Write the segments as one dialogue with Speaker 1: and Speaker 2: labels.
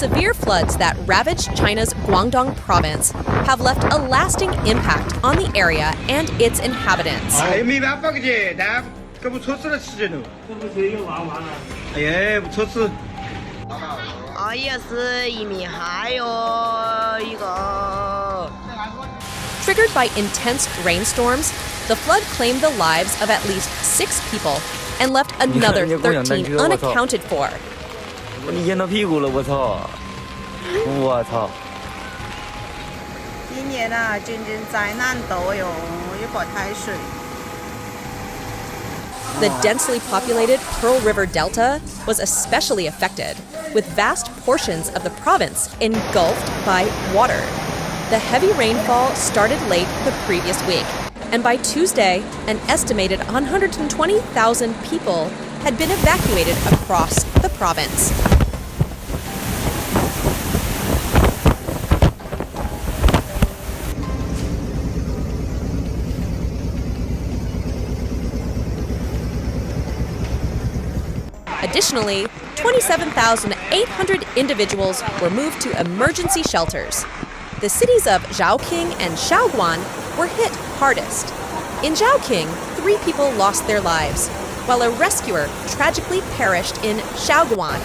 Speaker 1: severe floods that ravaged China's Guangdong province have left a lasting impact on the area and its inhabitants. Triggered by intense rainstorms, the flood claimed the lives of at least 6 people and left another 13 unaccounted for.
Speaker 2: 我淹到屁股了，我操！我操！
Speaker 3: 今年啊，真正灾难多哟，一波太水。
Speaker 1: The densely populated Pearl River Delta was especially affected, with vast portions of the province engulfed by water. The heavy rainfall started late the previous week, and by Tuesday, an estimated 120,000 people had been evacuated across the province. Additionally, 27,800 individuals were moved to emergency shelters. The cities of Zhaoqing and Shaoguan were hit hardest. In Zhaoqing, 3 people lost their lives, while a rescuer tragically perished in shaoguan.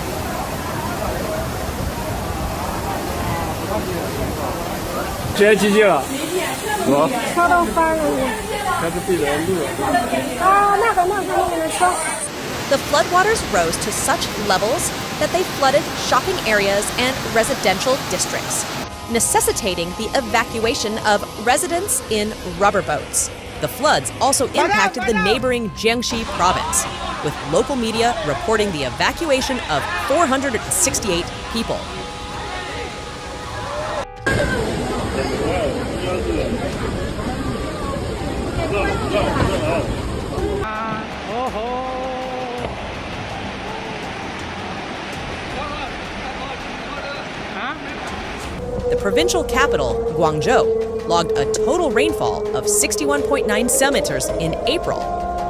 Speaker 1: The floodwaters rose to such levels that they flooded shopping areas and residential districts, necessitating the evacuation of residents in rubber boats. The floods also impacted the neighboring Jiangxi province, with local media reporting the evacuation of 468 people. The provincial capital, Guangzhou, logged a total rainfall of 61.9 centimeters in April,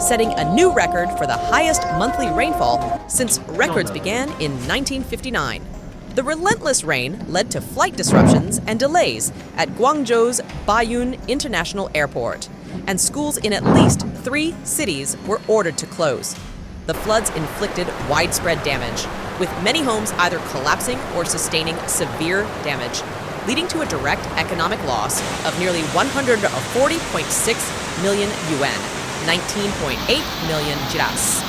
Speaker 1: setting a new record for the highest monthly rainfall since records began in 1959. The relentless rain led to flight disruptions and delays at Guangzhou's Baiyun International Airport, and schools in at least 3 cities were ordered to close. The floods inflicted widespread damage, with many homes either collapsing or sustaining severe damage, leading to a direct economic loss of nearly 140.6 million yuan, 19.8 million jiras.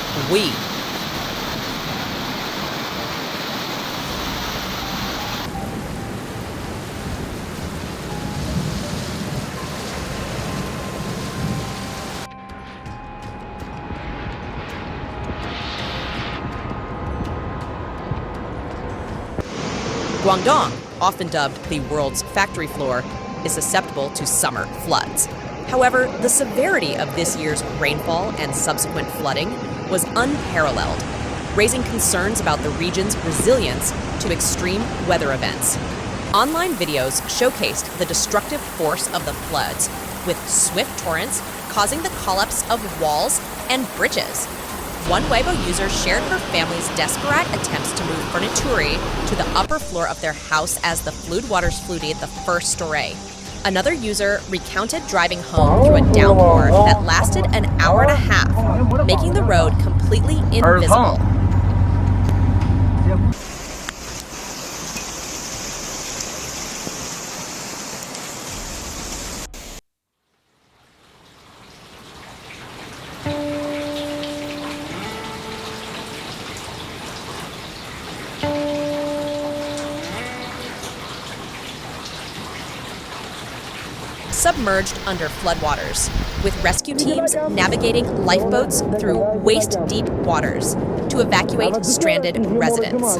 Speaker 1: Guangdong, often dubbed the world's factory floor, is susceptible to summer floods. However, the severity of this year's rainfall and subsequent flooding was unparalleled, raising concerns about the region's resilience to extreme weather events. Online videos showcased the destructive force of the floods, with swift torrents causing the collapse of walls and bridges. One Weibo user shared her family's desperate attempts to move furniture to the upper floor of their house as the floodwaters flooded the first story. Another user recounted driving home through a downpour that lasted an hour and a half, making the road completely invisible. Submerged under floodwaters, with rescue teams navigating lifeboats through waist-deep waters to evacuate stranded residents.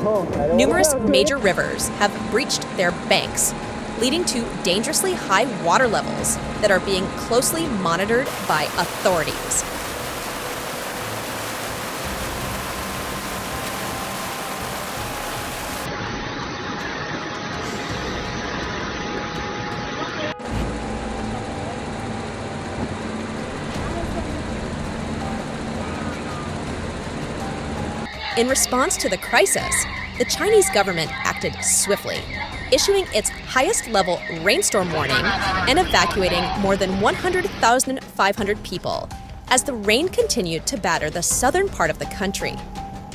Speaker 1: Numerous major rivers have breached their banks, leading to dangerously high water levels that are being closely monitored by authorities. In response to the crisis, the Chinese government acted acted swiftly, issuing its highest-level rainstorm warning and evacuating more than 100,500 people as the rain continued to batter the southern part of the country.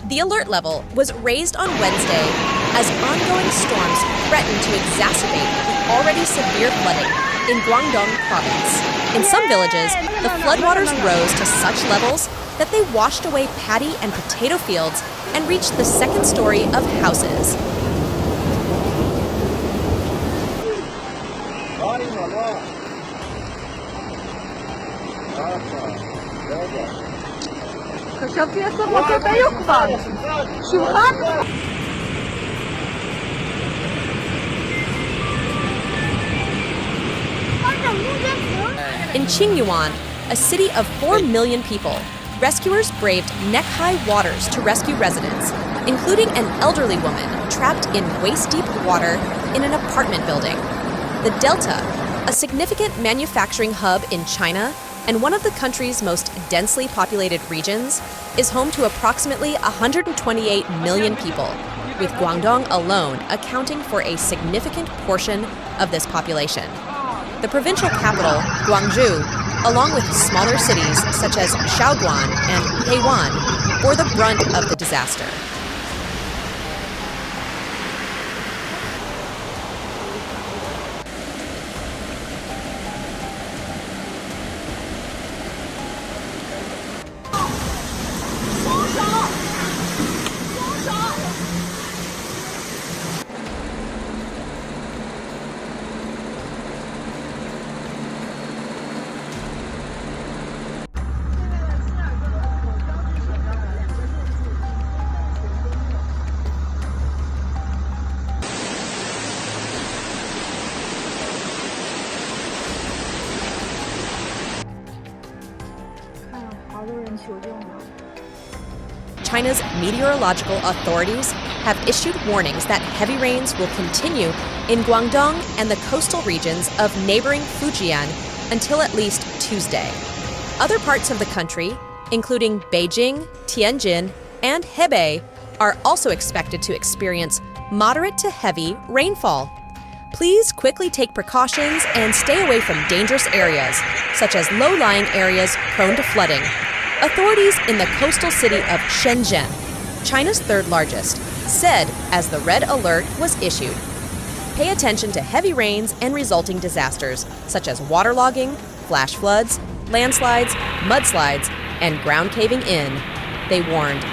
Speaker 1: The alert level was raised on Wednesday as ongoing storms threatened to exacerbate the already severe flooding in Guangdong province. In some villages, the floodwaters rose to such levels that they washed away paddy and potato fields and reached the second story of houses. In Qingyuan, a city of 4 million people, rescuers braved neck-high waters to rescue residents, including an elderly woman trapped in waist-deep water in an apartment building. The Delta, a significant manufacturing hub in China and one of the country's most densely populated regions, is home to approximately 128 million people, with Guangdong alone accounting for a significant portion of this population. The provincial capital, Guangzhou, along with smaller cities such as Shaoguan and Heiwan, bore the brunt of the disaster. China's meteorological authorities have issued warnings that heavy rains will continue in Guangdong and the coastal regions of neighboring Fujian until at least Tuesday. Other parts of the country, including Beijing, Tianjin, and Hebei, are also expected to experience moderate to heavy rainfall. Please quickly take precautions and stay away from dangerous areas, such as low-lying areas prone to flooding. Authorities in the coastal city of Shenzhen, China's third largest, said as the red alert was issued. Pay attention to heavy rains and resulting disasters, such as waterlogging, flash floods, landslides, mudslides, and ground caving in, they warned.